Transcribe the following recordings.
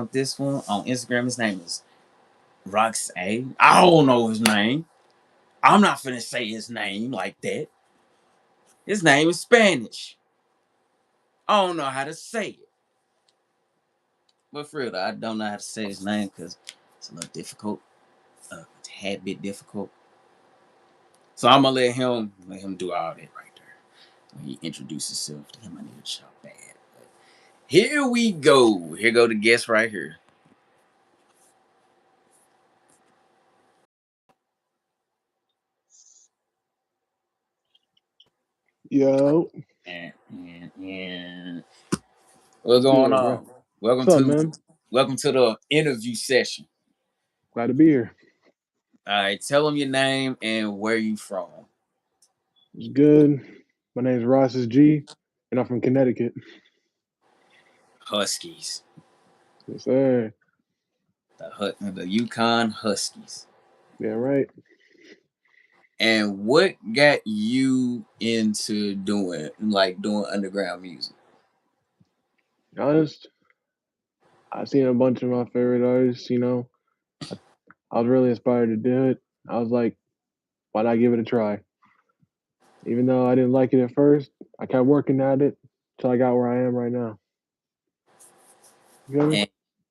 found this one on Instagram. His name is RÓXAS G. I don't know his name. I'm not finna say his name like that. His name is Spanish. I don't know how to say it. But for real, though, I don't know how to say his name because it's a little difficult. A tad bit difficult. So I'm gonna let him do all that right there. When he introduces himself to him, I need to shop bad. But here we go. Here go the guest right here. Yo, And what's what's going good, bro? on? Welcome What's up, to man? welcome to the interview session. Glad to be here. All right, tell them your name and where you from. It's good. My name's RÓXAS G, and I'm from Connecticut. Huskies, Yes, sir. the Yukon Huskies. Yeah, right. And what got you into doing underground music? Be honest, I seen a bunch of my favorite artists. I, I was really inspired to do it. I was like, why not give it a try? Even though I didn't like it at first, I kept working at it till I got where I am right now. You feel me? And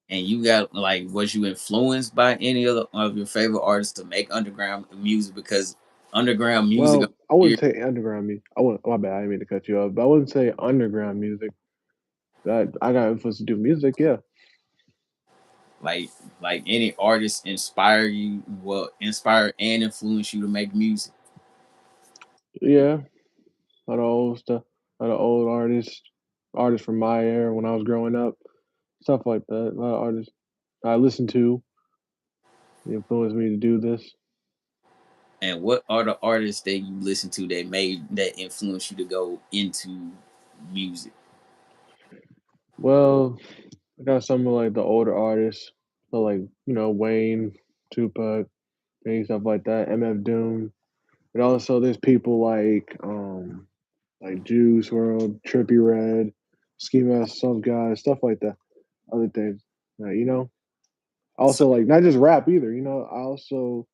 and you got was you influenced by any other of your favorite artists to make underground music? Because underground music Well, I wouldn't say underground music. I wouldn't. My bad. I didn't mean to cut you off, but I wouldn't say underground music. That I got influence to do music. Yeah. like any artist inspire you, will inspire and influence you to make music? Yeah, a lot of old stuff, a lot of old artists from my era when I was growing up, stuff like that. A lot of artists I listened to influenced me to do this. And what are the artists that you listen to that influence you to go into music? Well, I got some of like the older artists, so like Wayne, Tupac, and stuff like that. MF Doom, and also there's people like Juice World, Trippy Red, Ski Mask, some guys, stuff like that. Other things, So Also like not just rap either. I also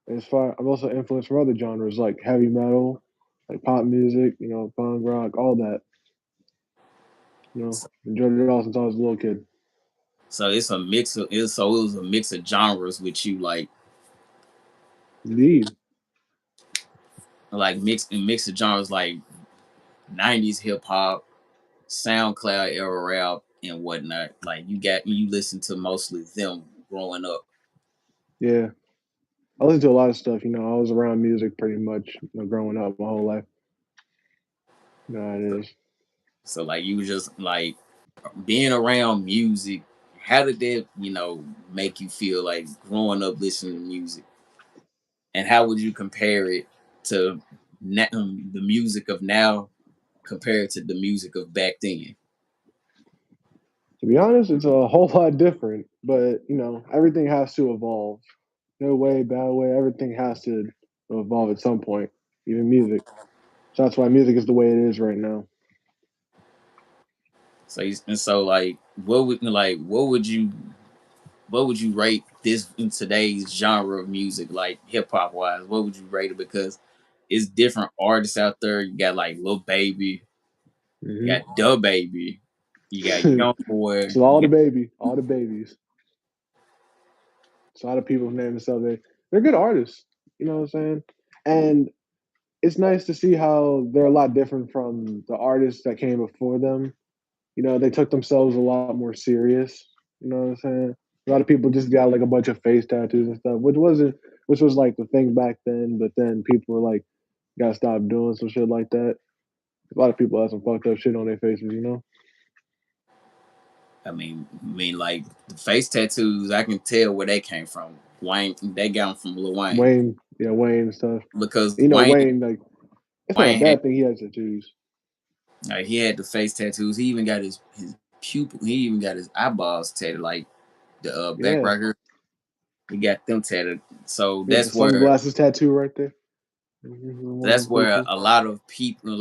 I'm also influenced from other genres like heavy metal, like pop music, punk rock, all that. Enjoyed it all since I was a little kid. so it's a mix of it. So it was a mix of genres with you, Indeed. mix of genres like '90s hip hop, SoundCloud era rap, and whatnot. Like you listen to mostly them growing up. Yeah. I listened to a lot of stuff, I was around music pretty much, growing up my whole life. You know how it is. So you just being around music. How did that make you feel like growing up listening to music? And how would you compare it to the music of now compared to the music of back then? To be honest, it's a whole lot different, but everything has to evolve. No way, bad way, everything has to evolve at some point, even music. So that's why music is the way it is right now. So what would you rate this in today's genre of music, like hip hop wise? What would you rate it? Because it's different artists out there. You got like Lil Baby, you Hmm. got Da Baby, you got Young Boy, So all you the got baby, all the babies. So a lot of people name themselves they're good artists. You know what I'm saying? And it's nice to see how they're a lot different from the artists that came before them. They took themselves a lot more serious. You know what I'm saying? A lot of people just got like a bunch of face tattoos and stuff, which was like the thing back then. But then people were like, gotta stop doing some shit like that. A lot of people have some fucked up shit on their faces. like the face tattoos. I can tell where they came from. Wayne, they got them from Lil Wayne Wayne, yeah, Wayne and stuff. because Wayne, like, it's not a Wayne had bad thing he has tattoos. he had the face tattoos. He even got his pupil. He even got his eyeballs tatted, like the back Yeah. right here. He got them tatted. So He has the sunglasses tattoo right there. One of that's them where pictures. a lot of people,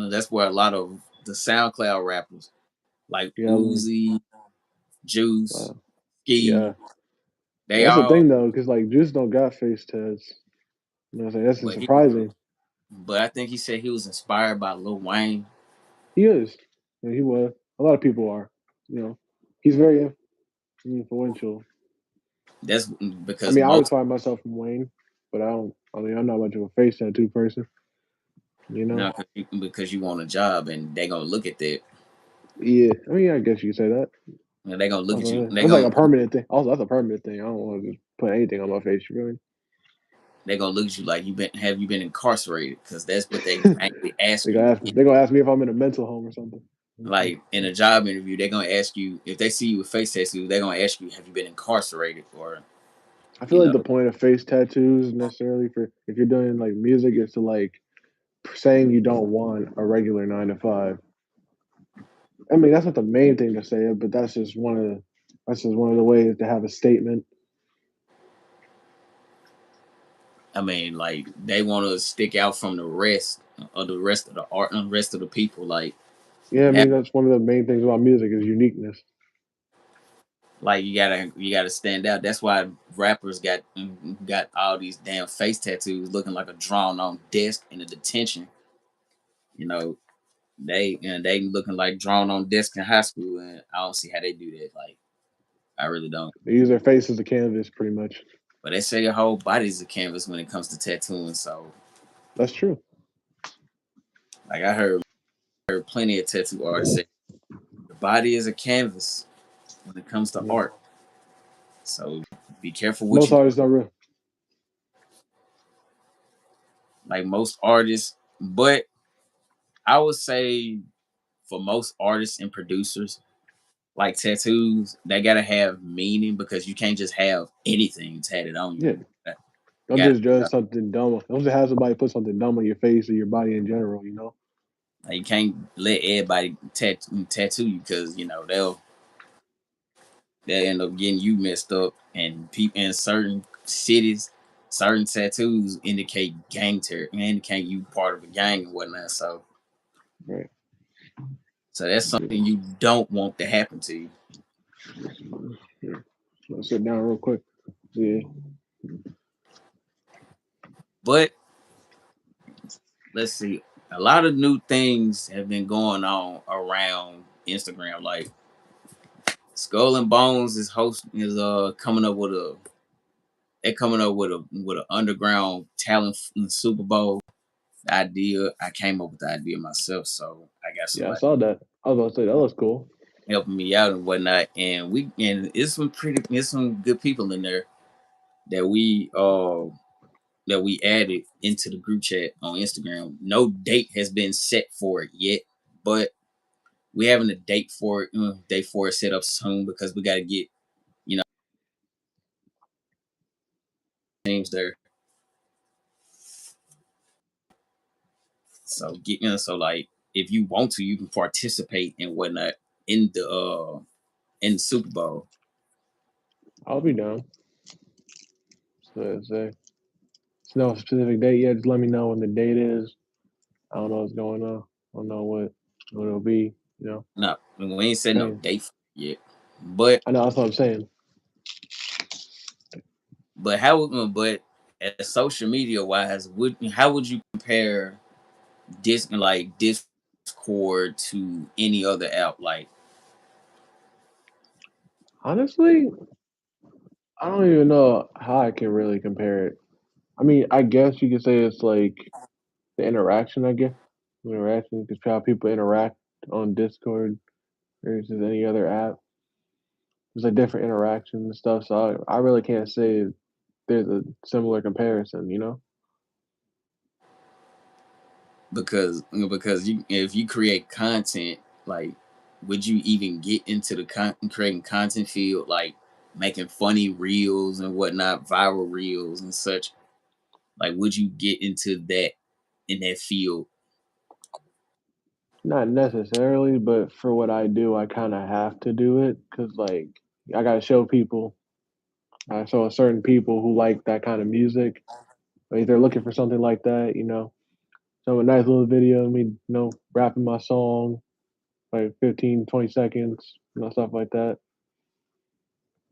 that's where a lot of the SoundCloud rappers like Yeah, Uzi. Juice, Uh, Ski. yeah, They that's the all, thing though, because like Juice don't got face tats. You know what I'm saying? That's but surprising. I think he said he was inspired by Lil Wayne. He is. Yeah, he was. A lot of people are. You know, he's very influential. That's I because mean, I most, inspire myself from Wayne, but I don't. I mean, I'm not much of a face tattoo person. You you know. know, because you want a job and they gonna look at that. Yeah. I mean, I guess you could say that. And they gonna look That's, at you. that's like a permanent thing. Also, that's a permanent thing. I don't want to just put anything on my face. Really. they gonna look at you like you been incarcerated because that's what they actually ask They gonna you. ask me. They gonna ask me if I'm in a mental home or something. Like in a job interview, they're gonna ask you if they see you with face tattoos. They're gonna ask you, have you been incarcerated, or I feel you like know, the point of face tattoos necessarily for if you're doing like music is to like saying you don't want a regular 9 to 5. I mean, that's not the main thing to say it, but that's just one of the ways to have a statement. I mean, like they want to stick out from the rest of the art and the rest of the people. Yeah, I Have, mean that's one of the main things about music is uniqueness. like you gotta stand out. That's why rappers got all these damn face tattoos looking like a drawn on desk in a detention. You know, they looking like drawn on desk in high school, and I don't see how they do that. Like I really don't. They use their face as a canvas, pretty much. But they say your whole body's a canvas when it comes to tattooing. So That's true. like heard plenty of tattoo artists say your body is a canvas when it comes to Yeah. art. So be careful what Most you do. artists don't really. Like most artists, but I would say for most artists and producers, like tattoos, they gotta have meaning because you can't just have anything tatted on you. Yeah, You don't gotta just judge something dumb. Don't just have somebody put something dumb on your face or your body in general. You know. like, you can't let everybody tattoo you because you know they'll end up getting you messed up. And people in certain cities, certain tattoos indicate indicate you part of a gang and whatnot. Right. So that's something you don't want to happen to you. Yeah. Let's sit down real quick. Yeah. But let's see, a lot of new things have been going on around Instagram. Like Skull and Bones is coming up with a they're coming up with an underground talent Super Bowl idea. I came up with the idea myself, so I got Yeah, I somebody saw that. I was about to say that looks cool. helping me out and whatnot. And it's some good people in there that we added into the group chat on Instagram. No date has been set for it yet, but we having a date for it set up soon because we got to get you know teams there. So so like if you want to, you can participate and whatnot in the Super Bowl. I'll be down. So say it's no specific date yet. Just let me know when the date is. I don't know what's going on. I don't know what it'll be. You know, No, we ain't set no depends. date for it yet, but I know that's what I'm saying. but as social media wise, would how would you compare Discord to any other app? Like Honestly, I don't even know how I can really compare it. I mean, I guess you could say it's like the interaction. I guess interaction because how people interact on Discord versus any other app. There's like different interactions and stuff. So I really can't say there's a similar comparison. You know. because you if you create content, like would you even get into the creating content field, like making funny reels and whatnot, viral reels and such? Like would you get into that in that field? Not necessarily, but for what I do, I kind of have to do it because, like, I got to show people. I show certain people who like that kind of music. Like, they're looking for something like that, you know. So a nice little video of me, rapping my song, like 15, 20 seconds, stuff like that.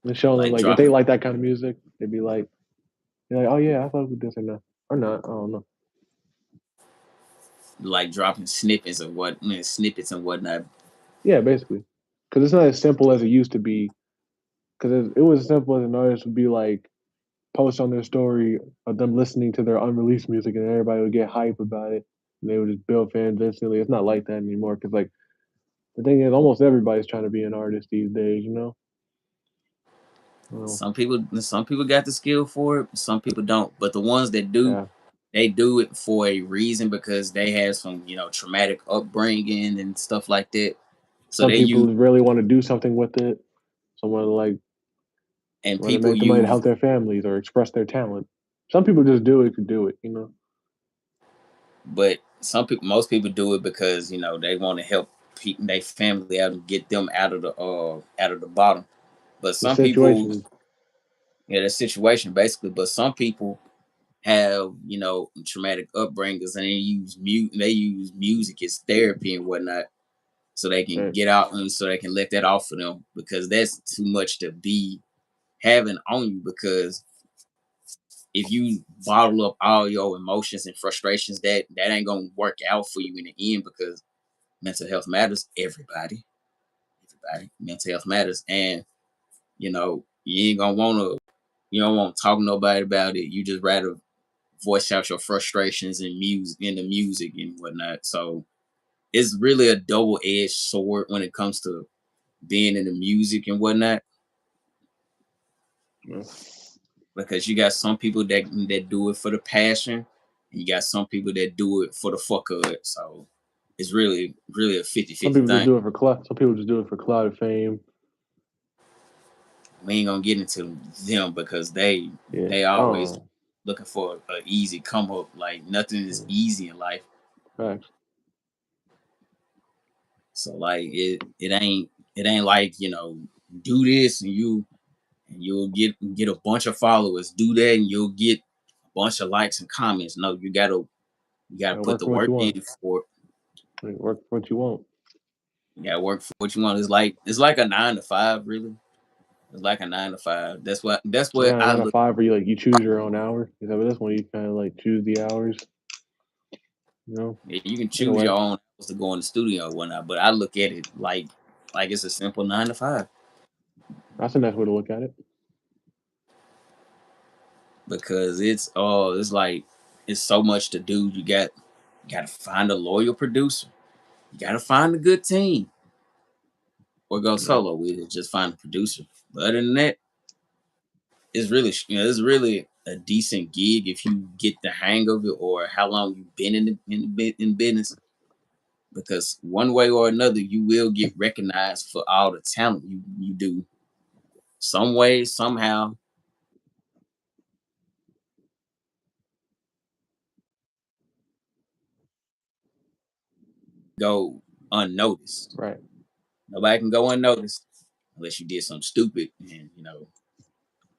And showing them like like if they dropping like that kind of music, they'd be like, they're like, oh yeah, I thought with this or not. I don't know. like dropping snippets and whatnot. Yeah, basically, because it's not as simple as it used to be. Because it was as simple as an artist would be like post on their story of them listening to their unreleased music, and everybody would get hype about it, and they would just build fans instantly. It's not like that anymore. Because like the thing is, almost everybody's trying to be an artist these days. You know. Well, Some people got the skill for it, some people don't. But the ones that do, yeah. they do it for a reason because they have some, traumatic upbringing and stuff like that. So Some they people use really want to do something with it. Someone like and want to people make the money to use, help their families or express their talent. Some people just do it to do it. You know. but most people do it because they want to help their family out and get them out of the bottom. But The some people, situation. the situation basically. But some people have traumatic upbringings and they use music as therapy and whatnot, so they can Right. get out and so they can let that off of them, because that's too much to be having on you. Because if you bottle up all your emotions and frustrations, that ain't gonna work out for you in the end, because mental health matters. Everybody, mental health matters. And you ain't gonna wanna you don't want to talk to nobody about it. You just rather voice out your frustrations in the music and whatnot. So it's really a double-edged sword when it comes to being in the music and whatnot, Yeah. because you got some people that do it for the passion, and you got some people that do it for the fuck of it. So it's really a fifty Some fifty people just thing. do it for clout. Some people just do it for clout and fame. We ain't gonna get into them because they Yeah. they always Oh. looking for an easy come up. Like nothing is Yeah. easy in life. Facts. So like it ain't like do this and you'll get a bunch of followers. Do that and you'll get a bunch of likes and comments. No, you gotta Yeah, put work the for what work you want. in for it. Like, work for what you want. You gotta work for what you want. It's like a 9 to 5, really. It's like a 9 to 5. That's what Yeah, I nine to look. five where you like you choose your own hours. Except with this one, you kind of like choose the hours. You know, You can in a choose way. your own hours to go in the studio or whatnot, but I look at it like it's a simple 9 to 5, That's a nice way to look at it. because it's like it's so much to do. You got to find a loyal producer. You got to find a good team, or go Yeah. solo with it. Just find a producer. But other than that, it's really a decent gig if you get the hang of it, or how long you've been in business. Because one way or another, you will get recognized for all the talent you do. Some way, somehow, go unnoticed. Right. Nobody can go unnoticed unless you did something stupid, and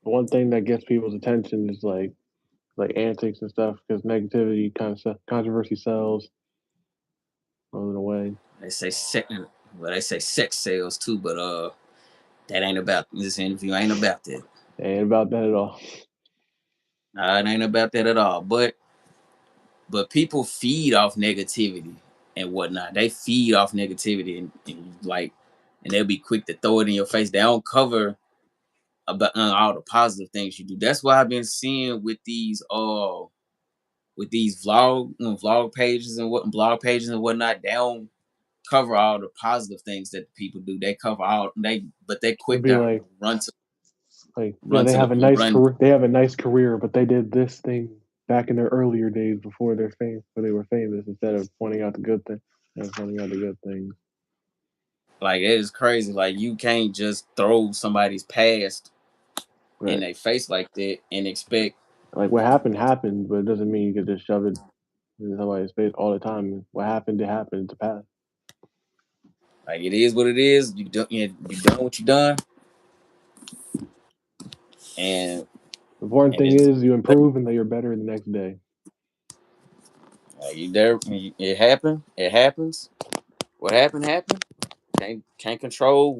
The one thing that gets people's attention is like antics and stuff because negativity kind of controversy sells on the way. they say sex sales too, but that ain't about this interview. Ain't about that. It ain't about that at all. Nah, it ain't about that at all. But people feed off negativity and whatnot. They feed off negativity, and they'll be quick to throw it in your face. They don't cover about all the positive things you do. That's what I've been seeing with these vlog pages and blog pages and whatnot. They don't cover all the positive things that the people do. They cover all but they It'd quick be to run to like yeah, run to the run they have a nice career, but they did this thing back in their earlier days before their fame, where they were famous, instead of pointing out the good thing and pointing out the good things. like it is crazy. Like you can't just throw somebody's past in Right. their face like that and expect, Like what happened happened, but it doesn't mean you could just shove it in somebody's face all the time. What happened to happen in the past. like, it is what it is. You done what you done, and The important and thing it's is you improve and that you're better the next day. like you there. It happened. It happens. What happened happened. Can't control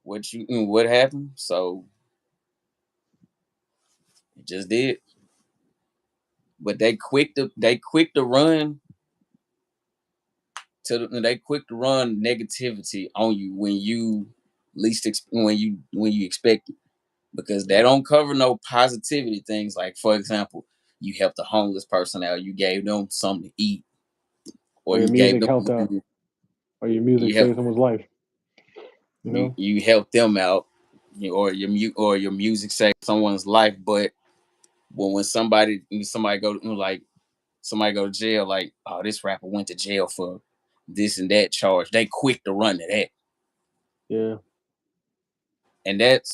what happened. So it just did. But they quick to run they quick to run negativity on you when you when you expect it, because they Yeah. don't cover no positivity things. Like, for example, you helped a homeless person out, you gave them something to eat, Or or your you gave music them helped out, or your music you help saved someone's life. You know. you help them out, or your music saved someone's life. But when somebody somebody go to jail, like, oh, this rapper went to jail for this and that charge, they quick to run to that. Yeah. And that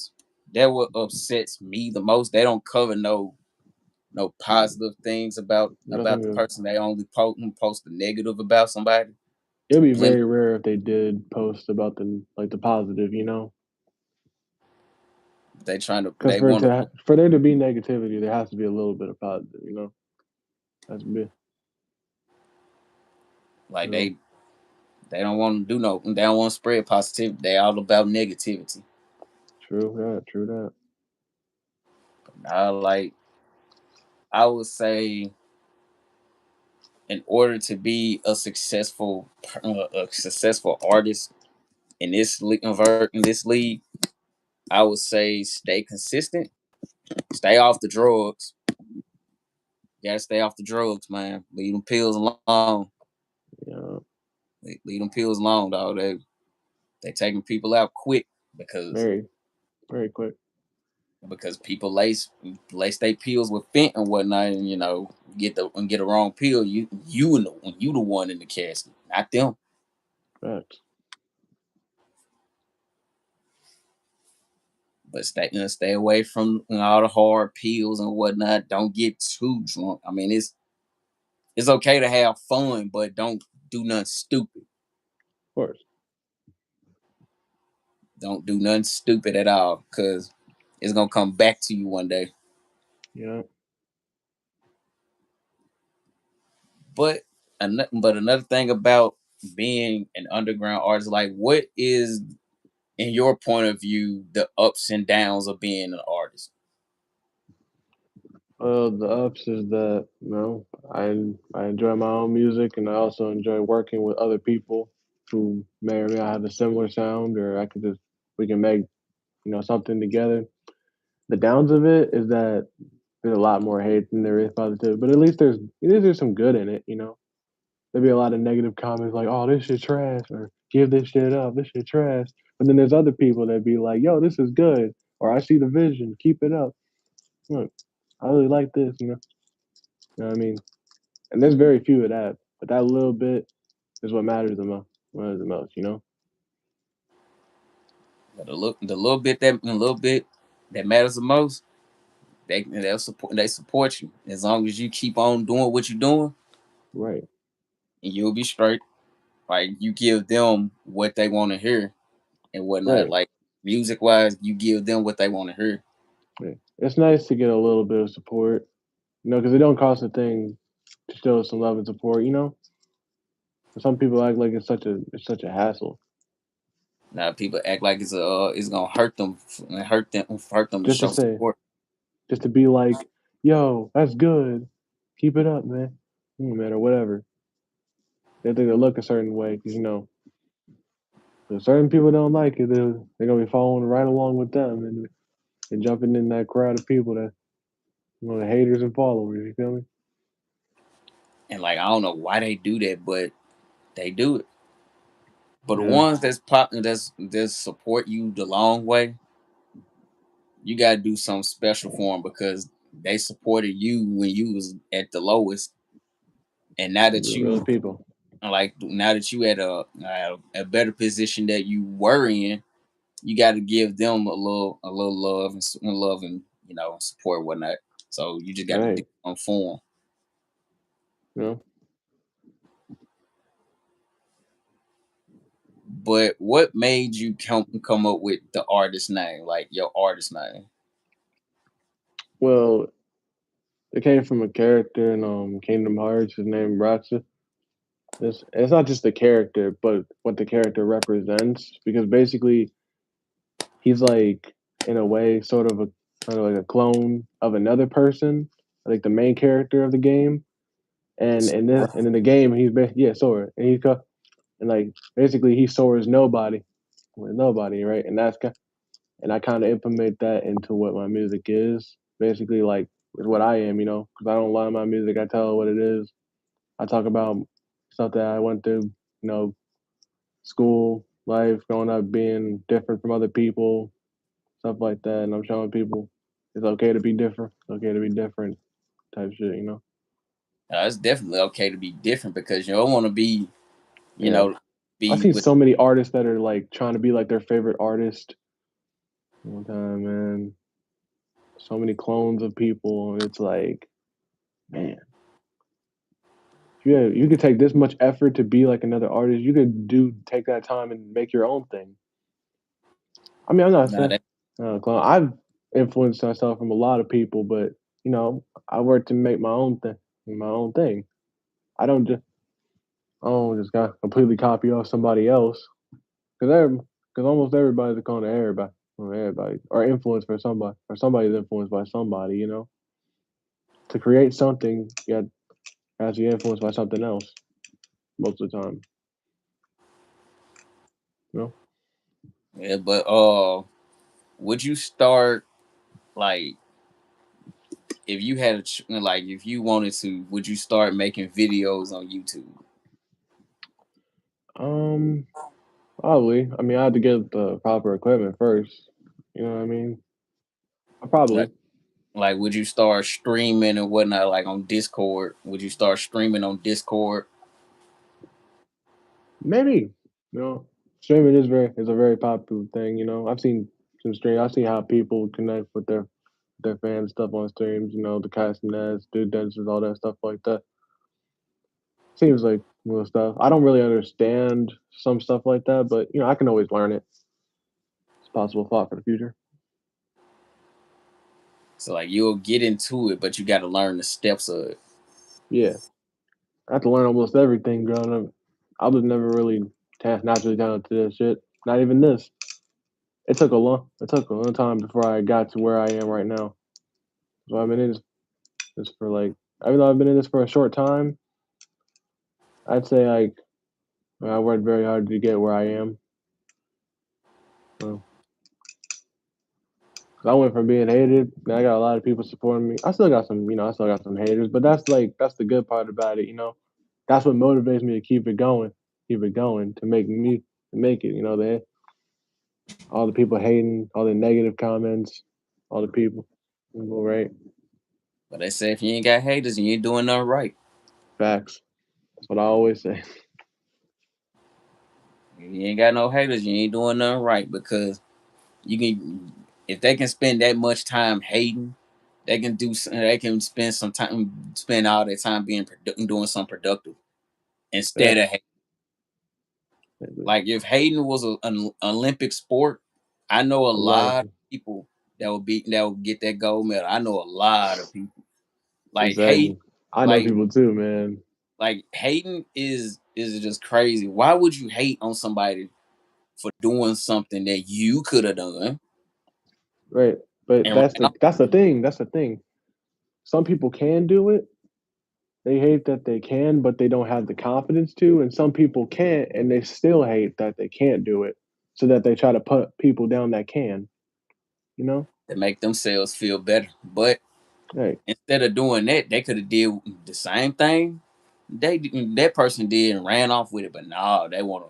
what upsets me the most. They don't cover no positive things about Nothing the good. person. They only post the negative about somebody. It'd be Blend very rare if they did post about the like the positive. You know. they trying to Because they want to for there to be negativity, there has to be a little bit of positive. You know. That's be. like You know. they don't want to do no they don't want to spread positivity. They all about negativity. True that. True that. Like, I would say, in order to be a successful artist in this league, I would say stay consistent, stay off the drugs. You gotta stay off the drugs, man. Leave them pills alone. Yeah. Leave them pills alone, dog. They taking people out quick because Very very quick. people lace their pills with fent and whatnot, and get the wrong pill. You the one in the casket, not them. Facts. But stay away from all the hard pills and whatnot. Don't get too drunk. I mean, it's okay to have fun, but don't do nothing stupid. Of course. Don't do nothing stupid at all, because it's gonna come back to you one day. Yeah. But another thing about being an underground artist, like, what is, in your point of view, the ups and downs of being an artist? Well, the ups is that I enjoy my own music, and I also enjoy working with other people who may or may not have a similar sound, or I could just we can make something together. The downs of it is that there's a lot more hate than there is positive, but at least there's some good in it. There'd be a lot of negative comments like, "Oh, this shit trash," or "Give this shit up, this shit trash." But then there's other people that be like, "Yo, this is good," or "I see the vision, keep it up." Look, I really like this. You know what I mean? And there's very few of that, but that little bit is what matters the most. Matters the most. The little bit that matters the most, they support you as long as you keep on doing what you're doing, Right, and you'll be straight. Like, you give them what they want to hear and whatnot. right, Like, music wise, you give them what they want to hear. right. It's nice to get a little bit of support, because it don't cost a thing to show some love and support. Some people act like it's such a hassle Now people act like it's gonna hurt them to just to show say, support. just to be like, "Yo, that's good, keep it up, man." Man, or whatever. They think they look a certain way because if certain people don't like it, they're gonna be following right along with them and jumping in that crowd of people that the haters and followers. You feel me? And, like, I don't know why they do that, but they do it. But the Yeah, ones that's support you the long way, you gotta do something special for them, because they supported you when you was at the lowest, and real people. now that you at a better position that you were in, you got to give them a little love and love and support and whatnot. So you just got to do Right. something for them. You know. But what made you come up with the artist name, like your artist name? Well, it came from a character in Kingdom Hearts. His name RÓXAS. It's not just the character, but what the character represents. Because basically, he's like in a way sort of a kind of like a clone of another person, like the main character of the game. And in the game yeah, Sora, and and like basically he Sora's nobody with nobody, right? And I kind of implement that into what my music is. Basically, like is what I am, because I don't lie in my music. I tell it what it is. I talk about stuff that I went through, school life, growing up, being different from other people, stuff like that. And I'm showing people it's okay to be different. It's okay to be different, type shit. It's definitely okay to be different because you don't want to be, you Yeah, know, I've be seen with. so many artists that are like trying to be like their favorite artist. One time, man, so many clones of people, and it's like, man, yeah, you could take this much effort to be like another artist. You could take that time and make your own thing. I mean, I'm not Nah, saying clone. I've influenced myself from a lot of people, but I work to make my own thing. I don't just I don't just got completely copy off somebody else because almost everybody's a clone of everybody, or influenced by somebody, or somebody's influenced by somebody. To create something, you has to be influenced by something else most of the time. You know. yeah, but would you start like if you had like if you wanted to? Would you start making videos on YouTube? Um, Probably. I mean, I had to get the proper equipment first. You know what I mean? Like, Probably. like, would you start streaming and whatnot, like on Discord? Would you start streaming on Discord? Maybe. You know, Streaming is a very popular thing. I've seen some stream. I've seen how people connect with their fans stuff on streams. The cast and ads, do dances, all that stuff like that. Seems like little stuff. I don't really understand some stuff like that, but I can always learn it. It's a possible thought for the future. So like you'll get into it, but you got to learn the steps of it. Yeah, I have to learn almost everything growing up. I was never really naturally talented to this shit. Not even this. It took a long time before I got to where I am right now. So I've been in this for like, even though I've been in this for a short time, I'd say like I worked very hard to get where I am. So, 'cause I went from being hated, now I got a lot of people supporting me. I still got some haters, but that's the good part about it. That's what motivates me to keep it going to make it. All the people hating, all the negative comments, all the people, right? But they say if you ain't got haters, you ain't doing nothing right. Facts. That's what I always say. If you ain't got no haters, you ain't doing nothing right because you can. If they can spend that much time hating, they can do. They can spend some time, spend all their time being doing something productive Yeah, instead of exactly. like if hating was an Olympic sport. I know a A lot of lot of people that would get that gold medal. I know a lot of people like hate exactly. I know like people too, man. hating is just crazy. Why would you hate on somebody for doing something that you could have done Right. But and ran off that's the with? thing. That's the thing. Some people can do it. They hate that they can, but they don't have the confidence to. And some people can't, and they still hate that they can't do it. So that they try to put people down that can. You know? To make themselves feel better. But Right. instead of doing that, they could have did the same thing that person did and ran off with it. But no, they want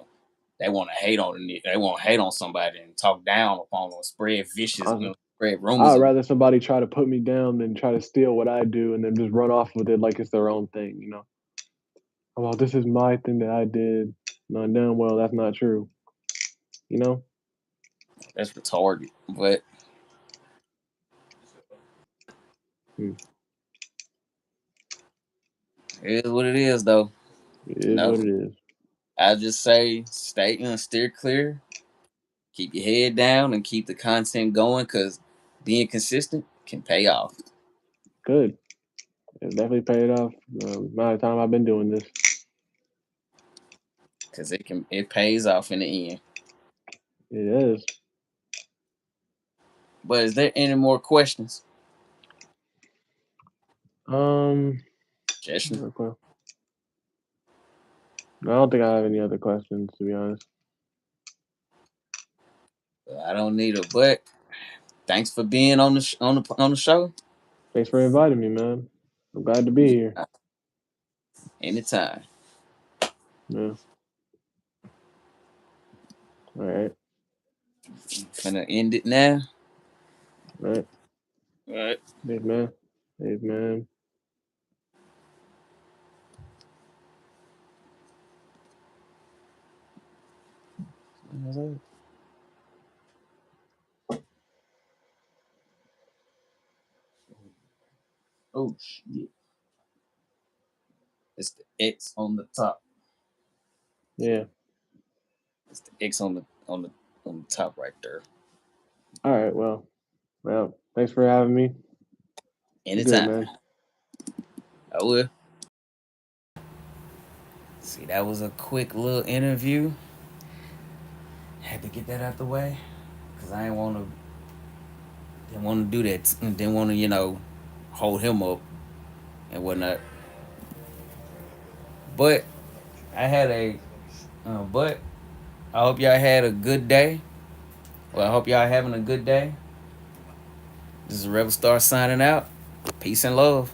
to hate on it. They want to hate on somebody and talk down upon them, spread vicious, I, spread rumors I'd of. rather somebody try to put me down than try to steal what I do and then just run off with it like it's their own thing. Oh, well, this is my thing that I did. No, damn well, that's not true. You know? That's retarded. But Hmm. it is what it is, though. It You is know, what it is. I just say stay and steer clear, keep your head down, and keep the content going because being consistent can pay off. Good. It definitely paid off. The amount of time I've been doing this. Because it pays off in the end. It is. But is there any more questions? Um, Jason? okay. I don't think I have any other questions to be honest. I don't need a but. Thanks for being on the on the show. Thanks for inviting me, man. I'm glad to be here. Anytime. Yeah. All right. Gonna end it now. All right. All right. Hey, man. Hey, man. Oh shit! It's the X on the top. Yeah. It's the X on the top right there. All right. Well. Thanks for having me. Be good, Anytime. man. I will. See, that was a quick little interview. Had to get that out the way because I didn't want to do that. Didn't want to hold him up and whatnot. But I had but I hope y'all had a good day. Well, I hope y'all having a good day. This is Rebel Star signing out. Peace and love.